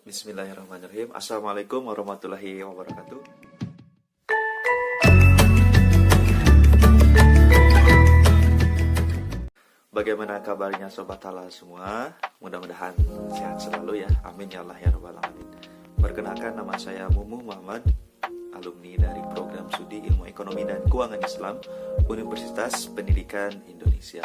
Bismillahirrahmanirrahim. Assalamualaikum warahmatullahi wabarakatuh. Bagaimana kabarnya Sobat Halal semua? Mudah-mudahan sehat selalu ya. Amin ya Allah ya Rabbal Alamin. Perkenalkan, nama saya Mumu Muhammad, alumni dari program Studi Ilmu Ekonomi dan Keuangan Islam Universitas Pendidikan Indonesia.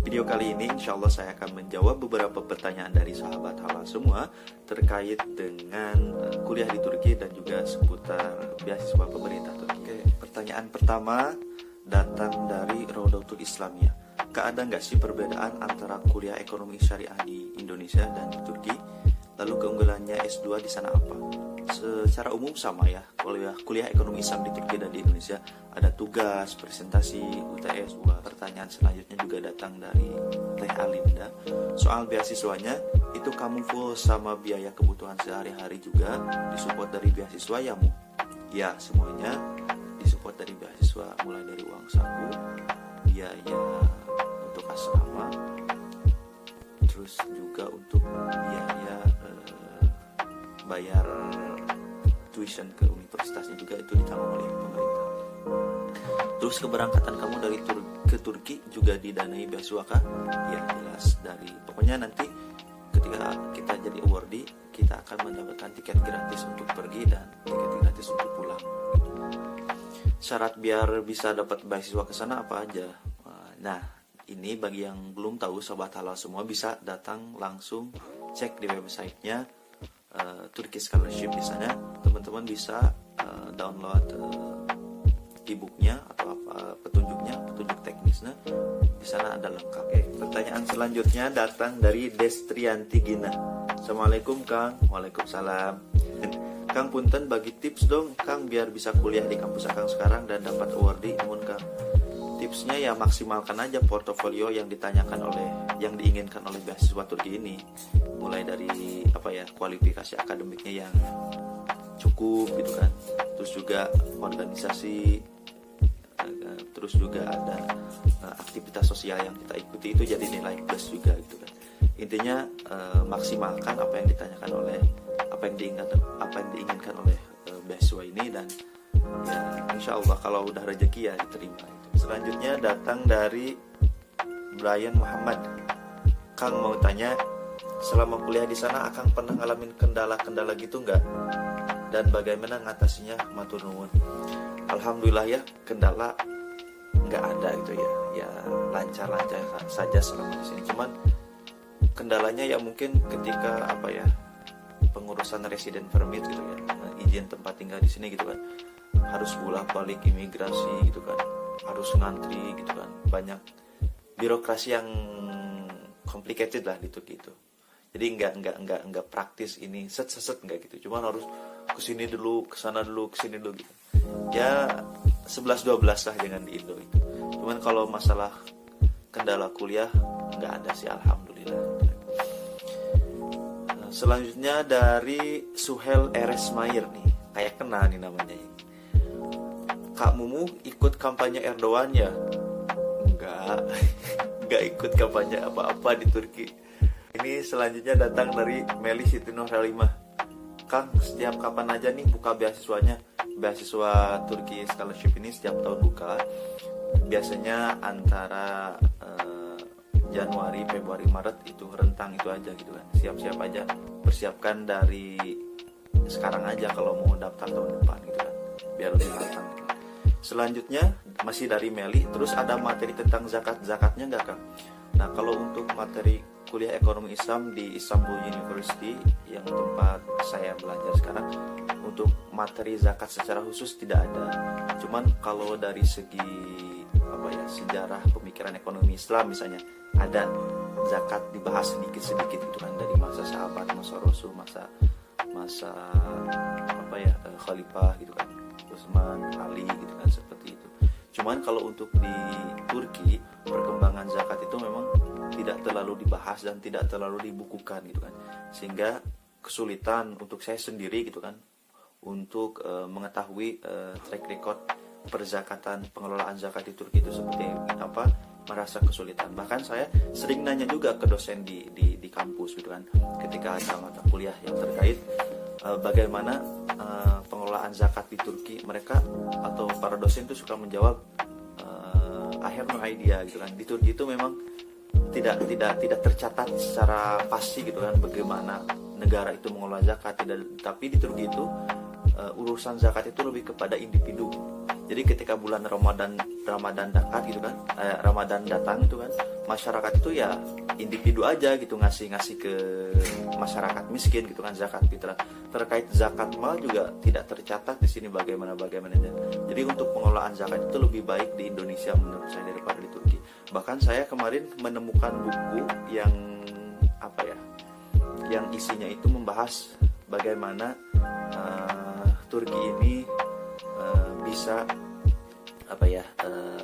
Video kali ini insya Allah saya akan menjawab beberapa pertanyaan dari sahabat halal semua terkait dengan kuliah di Turki dan juga seputar beasiswa pemerintah Turki. Pertanyaan pertama datang dari Rodotul Islamiyah. Kak, ada nggak sih perbedaan antara kuliah ekonomi syariah di Indonesia dan di Turki? Lalu keunggulannya S2 di sana apa? Secara umum sama ya, kuliah ekonomi Islam di Turki dan di Indonesia ada tugas, presentasi, UTS. Pertanyaan selanjutnya juga datang dari Teh Alinda. Soal beasiswanya, itu kamu full sama biaya kebutuhan sehari-hari juga disupport dari beasiswa ya Mu? Ya, semuanya disupport dari beasiswa, mulai dari uang saku, biaya untuk asrama, terus juga untuk biaya bayar tuition ke universitasnya juga itu ditanggung oleh pemerintah. Terus keberangkatan kamu dari ke Turki juga didanai beasiswa kah? Ya jelas, dari pokoknya nanti ketika kita jadi awardee kita akan mendapatkan tiket gratis untuk pergi dan tiket gratis untuk pulang. Syarat biar bisa dapat beasiswa ke sana apa aja? Nah, ini bagi yang belum tahu Sobat Halal semua bisa datang langsung cek di websitenya Turkish Scholarship. Di sana teman-teman bisa download e-booknya atau apa petunjuk teknisnya, di sana ada lengkap. Pertanyaan selanjutnya datang dari Destrianti Gina. Assalamualaikum Kang. Waalaikumsalam. Kang punten bagi tips dong Kang biar bisa kuliah di kampus Akang sekarang dan dapat awardee mun Kang. Tipsnya ya maksimalkan aja portofolio yang diinginkan oleh beasiswa Turki ini. Mulai dari kualifikasi akademiknya yang cukup gitu kan. Terus juga organisasi, terus juga ada aktivitas sosial yang kita ikuti, itu jadi nilai plus juga gitu kan. Intinya maksimalkan apa yang diinginkan oleh beasiswa ini, dan ya insya Allah kalau udah rezeki ya diterima. Selanjutnya datang dari Brian Muhammad. Kang mau tanya, selama kuliah di sana Akang pernah ngalamin kendala-kendala gitu nggak? Dan bagaimana ngatasinya? Matur nuwun. Alhamdulillah ya, kendala nggak ada gitu ya. Ya lancar-lancar saja selama di sini. Cuman kendalanya ya mungkin ketika pengurusan resident permit gitu ya, izin tempat tinggal di sini gitu kan, harus bolak-balik imigrasi gitu kan, harus ngantri gitu kan, banyak birokrasi yang complicated lah gitu. Jadi nggak praktis ini set nggak gitu, cuman harus kesini dulu, kesana dulu, kesini dulu gitu. Ya 11-12 lah dengan di Indo itu. Cuman kalau masalah kendala kuliah nggak ada sih, alhamdulillah. Selanjutnya dari Suhel Eresmair nih, kayak kenal nih namanya. Kak Mumu ikut kampanye Erdogan ya? Enggak ikut kampanye apa-apa di Turki. Ini selanjutnya datang dari Meli Siti Nur Halimah. Kang, setiap kapan aja nih buka beasiswanya? Beasiswa Turki Scholarship ini setiap tahun buka. Biasanya antara Januari, Februari, Maret, itu rentang itu aja gitu kan. Siap-siap aja, persiapkan dari sekarang aja kalau mau daftar tahun depan gitu kan, biar lebih matang gitu. Selanjutnya masih dari Meli, terus ada materi tentang zakatnya nggak Kang? Nah, kalau untuk materi kuliah ekonomi Islam di Istanbul University yang tempat saya belajar sekarang, untuk materi zakat secara khusus tidak ada. Cuman kalau dari segi sejarah pemikiran ekonomi Islam misalnya, ada zakat dibahas sedikit gitu kan, dari masa sahabat, masa Rasul, masa Khalifah gitu kan, Utsman, Ali gitu kan, seperti itu. Cuman kalau untuk di Turki, perkembangan zakat itu memang tidak terlalu dibahas dan tidak terlalu dibukukan gitu kan, sehingga kesulitan untuk saya sendiri gitu kan untuk mengetahui track record perzakatan, pengelolaan zakat di Turki itu seperti apa, merasa kesulitan. Bahkan saya sering nanya juga ke dosen di kampus gitu kan, ketika ada mata kuliah yang terkait bagaimana pengelolaan zakat di Turki. Mereka atau para dosen itu suka menjawab I have no idea gitu kan. Di Turki itu memang tidak tercatat secara pasti gitu kan bagaimana negara itu mengelola zakat. Tapi di Turki itu urusan zakat itu lebih kepada individu. Jadi ketika bulan Ramadan dekat gitu kan, Ramadan datang itu kan, masyarakat itu ya individu aja gitu ngasih ke masyarakat miskin gitu kan zakat fitrah. Terkait zakat mal juga tidak tercatat di sini bagaimana. Jadi untuk pengelolaan zakat itu lebih baik di Indonesia menurut saya daripada di Turki. Bahkan saya kemarin menemukan buku yang yang isinya itu membahas bagaimana Turki ini bisa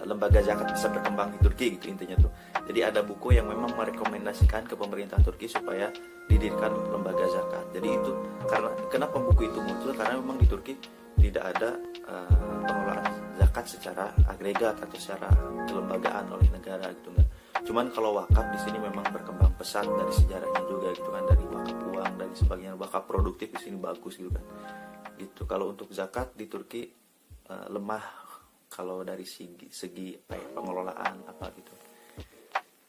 lembaga zakat bisa berkembang di Turki gitu intinya tuh. Jadi ada buku yang memang merekomendasikan ke pemerintah Turki supaya didirikan lembaga zakat. Jadi itu karena kenapa buku itu muncul, karena memang di Turki tidak ada pengelolaan zakat secara agregat atau secara kelembagaan oleh negara gitu kan. Cuman kalau wakaf di sini memang berkembang pesat dari sejarahnya juga gitu kan, dari wakaf uang dan sebagainya. Wakaf produktif di sini bagus gitu kan. Gitu. Kalau untuk zakat di Turki lemah kalau dari segi pengelolaan gitu.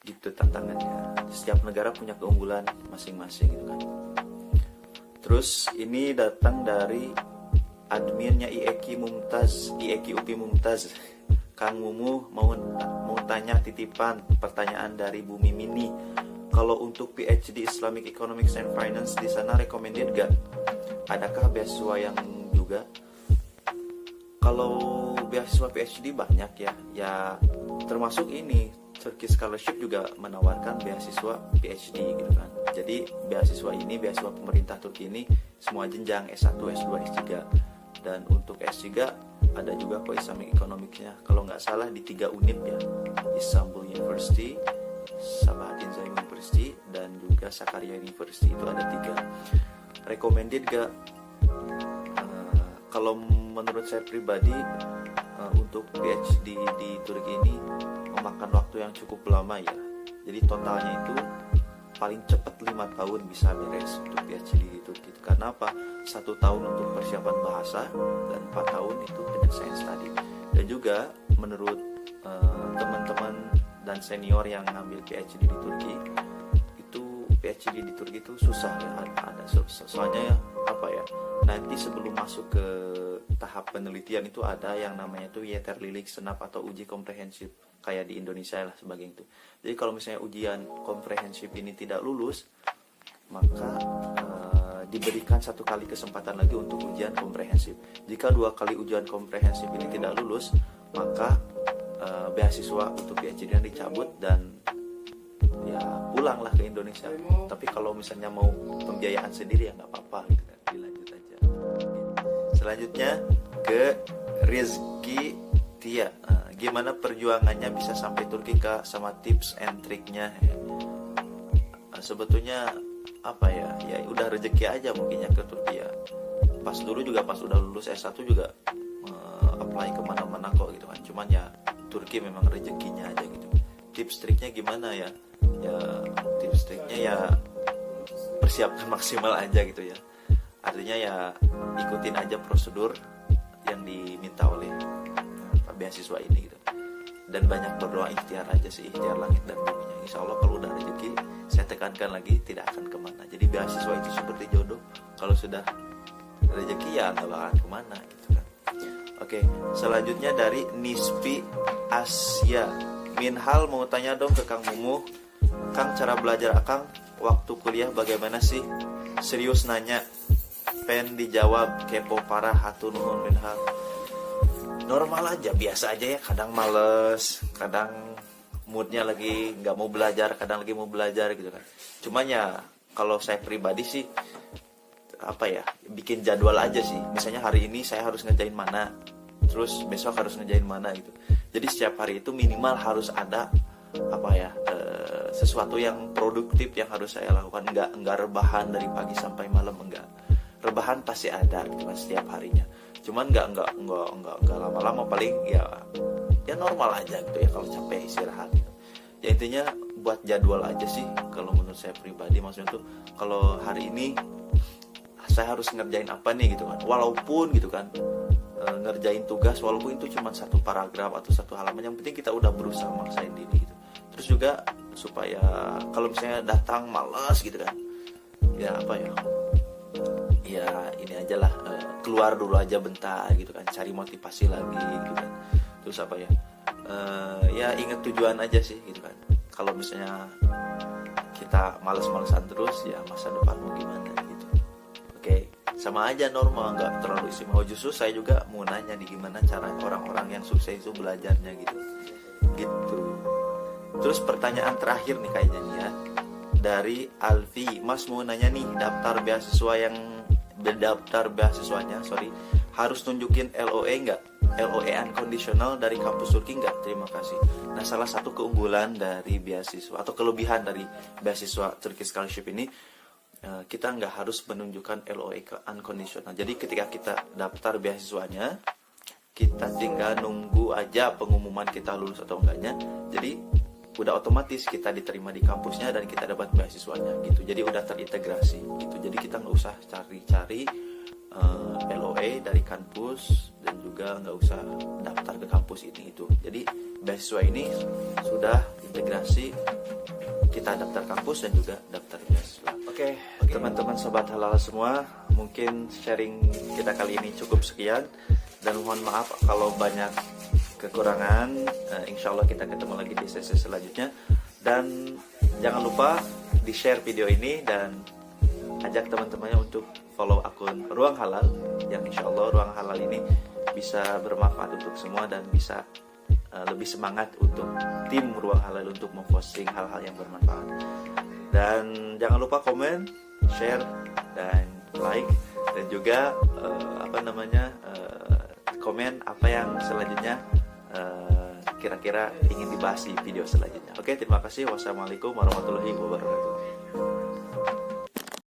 Gitu tantangannya. Setiap negara punya keunggulan masing-masing gitu kan. Terus ini datang dari adminnya IEKI UPI Mumtaz. Kang Mumu mau tanya titipan pertanyaan dari Bumi Mini. Kalau untuk PhD Islamic Economics and Finance di sana recommended gak? Adakah beasiswa yang juga? Kalau beasiswa PhD banyak ya termasuk ini Turkish Scholarship juga menawarkan beasiswa PhD gitu kan. Jadi beasiswa pemerintah Turki ini semua jenjang S1, S2, S3. Dan untuk S3 ada juga kok Islamic Economics-nya. Kalau nggak salah di 3 unit ya, Istanbul University, Sabahattin Zaim University, dan juga Sakarya University. Itu ada 3. Recommended gak? Kalau menurut saya pribadi untuk PhD di Turki ini memakan waktu yang cukup lama ya. Jadi totalnya itu paling cepat 5 tahun bisa beres untuk PhD di Turki. Karena apa? 1 tahun untuk persiapan bahasa dan 4 tahun itu penyelesaian studi. Dan juga menurut teman-teman dan senior yang ngambil PhD di Turki, itu PhD di Turki itu susah ya, ada soalnya nanti sebelum masuk ke tahap penelitian itu ada yang namanya itu Yeterlilik Senap atau uji komprehensif kayak di Indonesia lah sebagai itu. Jadi kalau misalnya ujian komprehensif ini tidak lulus, maka diberikan 1 kali kesempatan lagi untuk ujian komprehensif. Jika 2 kali ujian komprehensif ini tidak lulus, maka beasiswa untuk PhD-nya dicabut dan ya pulanglah ke Indonesia. Tapi kalau misalnya mau pembiayaan sendiri ya nggak apa-apa gitu kan, dilanjut aja. Selanjutnya ke Rizky Tia. Gimana perjuangannya bisa sampai Turki Kak, sama tips and triknya? Sebetulnya ya udah rezeki aja mungkinnya ke Turki ya. Pas udah lulus S1 juga apply kemana-mana kok gitu kan. Cuman ya Turki memang rezekinya aja gitu. Tips triknya gimana ya? Ya tips triknya ya persiapkan maksimal aja gitu ya. Artinya ya ikutin aja prosedur yang diminta oleh beasiswa ini gitu. Dan banyak berdoa, ikhtiar aja sih, ikhtiar langit dan buminya. Insya Allah kalau udah rezeki, saya tekankan lagi tidak akan kemana. Jadi beasiswa itu seperti jodoh, kalau sudah rezeki ya nggak bakalan kemana gitu kan. Oke, selanjutnya dari Nispi Asia. Minhal mau tanya dong ke Kang Mumu, Kang, cara belajar Akang waktu kuliah bagaimana sih? Serius nanya, pen dijawab, kepo parah, hatur nuhun Minhal. Normal aja, biasa aja ya. Kadang males, kadang moodnya lagi nggak mau belajar, kadang lagi mau belajar gitu kan. Cuman ya kalau saya pribadi sih bikin jadwal aja sih. Misalnya hari ini saya harus ngerjain mana, terus besok harus ngerjain mana gitu. Jadi setiap hari itu minimal harus ada sesuatu yang produktif yang harus saya lakukan. Enggak rebahan dari pagi sampai malam, enggak. Rebahan pasti ada gitu kan setiap harinya. Cuman enggak lama-lama, paling ya normal aja gitu ya, kalau capek istirahat gitu. Ya intinya buat jadwal aja sih kalau menurut saya pribadi. Maksudnya tuh kalau hari ini saya harus ngerjain apa nih gitu kan, walaupun gitu kan ngerjain tugas walaupun itu cuma satu paragraf atau satu halaman, yang penting kita udah berusaha maksain diri gitu. Terus juga supaya kalau misalnya datang malas gitu kan, ya apa ya, ya ini aja lah, keluar dulu aja bentar gitu kan, cari motivasi lagi gitu kan. Terus apa ya, ya ingat tujuan aja sih gitu kan. Kalau misalnya kita males-malesan terus, ya masa depan mau gimana gitu. Oke, sama aja normal, nggak terlalu istimewa. Justru saya juga mau nanya nih, gimana cara orang-orang yang sukses itu belajarnya gitu. Terus pertanyaan terakhir nih kayaknya nih ya, dari Alfi. Mas mau nanya nih, daftar beasiswanya harus tunjukin LOE nggak? LOE unconditional dari kampus Turki nggak? Terima kasih. Nah, salah satu keunggulan dari beasiswa atau kelebihan dari beasiswa Turkish Scholarship ini, kita nggak harus menunjukkan LOE unconditional. Jadi ketika kita daftar beasiswanya, kita tinggal nunggu aja pengumuman kita lulus atau enggaknya. Jadi udah otomatis kita diterima di kampusnya dan kita dapat beasiswanya gitu. Jadi udah terintegrasi gitu. Jadi kita nggak usah cari-cari LOE dari kampus, dan juga nggak usah daftar ke kampus ini itu. Jadi beasiswa ini sudah integrasi, kita daftar kampus dan juga daftar beasiswa. Oke. Teman-teman sobat halal semua, mungkin sharing kita kali ini cukup sekian, dan mohon maaf kalau banyak kekurangan. Insya Allah kita ketemu lagi di sesi selanjutnya, dan jangan lupa di share video ini dan ajak teman-temannya untuk follow akun Ruang Halal, yang insya Allah Ruang Halal ini bisa bermanfaat untuk semua dan bisa lebih semangat untuk tim Ruang Halal untuk memposting hal-hal yang bermanfaat. Dan jangan lupa komen, share, dan like, dan juga komen apa yang selanjutnya kira-kira ingin dibahas di video selanjutnya. Oke, terima kasih. Wassalamualaikum warahmatullahi wabarakatuh.